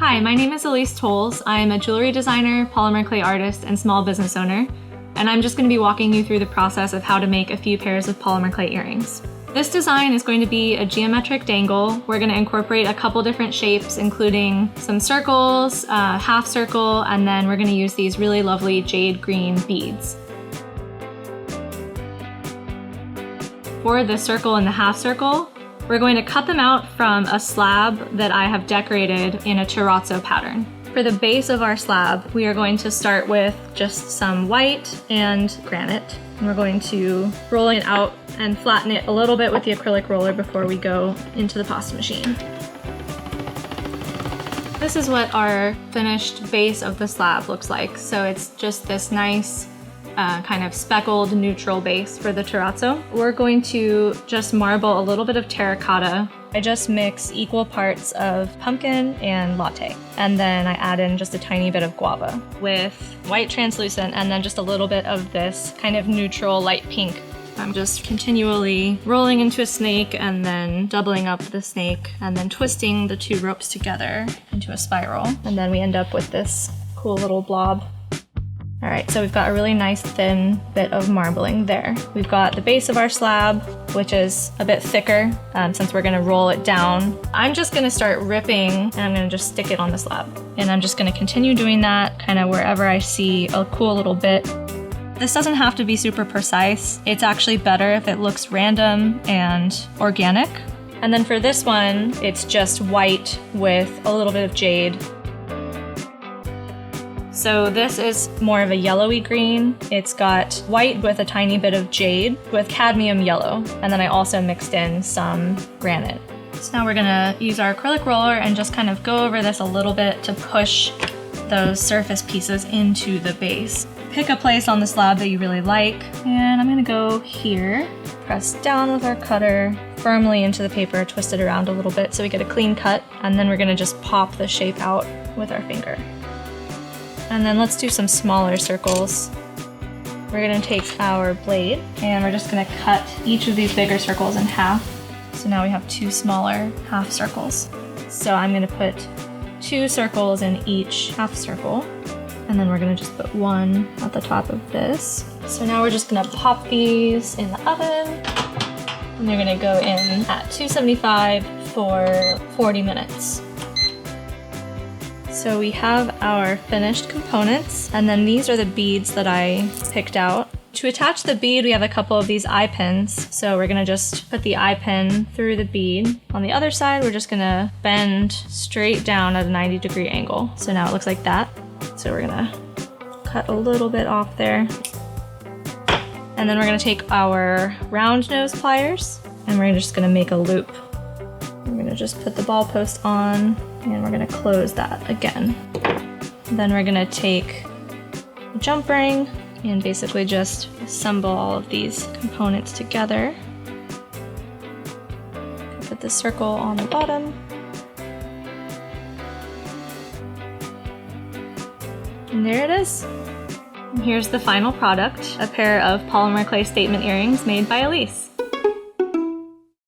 Hi, my name is Elise Tolles. I'm a jewelry designer, polymer clay artist, and small business owner, and I'm just going to be walking you through the process of how to make a few pairs of polymer clay earrings. This design is going to be a geometric dangle. We're going to incorporate a couple different shapes, including some circles, half circle, and then we're going to use these really lovely jade green beads. For the circle and the half circle, we're going to cut them out from a slab that I have decorated in a terrazzo pattern. For the base of our slab, we are going to start with just some white and granite. And we're going to roll it out and flatten it a little bit with the acrylic roller before we go into the pasta machine. This is what our finished base of the slab looks like. So it's just this nice kind of speckled neutral base for the terrazzo. We're going to just marble a little bit of terracotta. I just mix equal parts of pumpkin and latte. And then I add in just a tiny bit of guava with white translucent and then just a little bit of this kind of neutral light pink. I'm just continually rolling into a snake and then doubling up the snake and then twisting the two ropes together into a spiral. And then we end up with this cool little blob. All right, so we've got a really nice thin bit of marbling there. We've got the base of our slab, which is a bit thicker since we're gonna roll it down. I'm just gonna start ripping and I'm gonna just stick it on the slab. And I'm just gonna continue doing that kind of wherever I see a cool little bit. This doesn't have to be super precise. It's actually better if it looks random and organic. And then for this one, it's just white with a little bit of jade. So this is more of a yellowy green. It's got white with a tiny bit of jade with cadmium yellow. And then I also mixed in some granite. So now we're gonna use our acrylic roller and just kind of go over this a little bit to push those surface pieces into the base. Pick a place on the slab that you really like. And I'm gonna go here, press down with our cutter firmly into the paper, twist it around a little bit so we get a clean cut. And then we're gonna just pop the shape out with our finger. And then let's do some smaller circles. We're gonna take our blade and we're just gonna cut each of these bigger circles in half. So now we have two smaller half circles. So I'm gonna put 2 circles in each half circle. And then we're gonna just put one at the top of this. So now we're just gonna pop these in the oven. And they're gonna go in at 275 for 40 minutes. So we have our finished components, and then these are the beads that I picked out. To attach the bead, we have a couple of these eye pins. So we're gonna just put the eye pin through the bead. On the other side, we're just gonna bend straight down at a 90-degree angle. So now it looks like that. So we're gonna cut a little bit off there. And then we're gonna take our round nose pliers, and we're just gonna make a loop. We're gonna just put the ball post on, and we're gonna close that again. Then we're gonna take a jump ring and basically just assemble all of these components together. Put the circle on the bottom. And there it is. And here's the final product, a pair of polymer clay statement earrings made by Elise.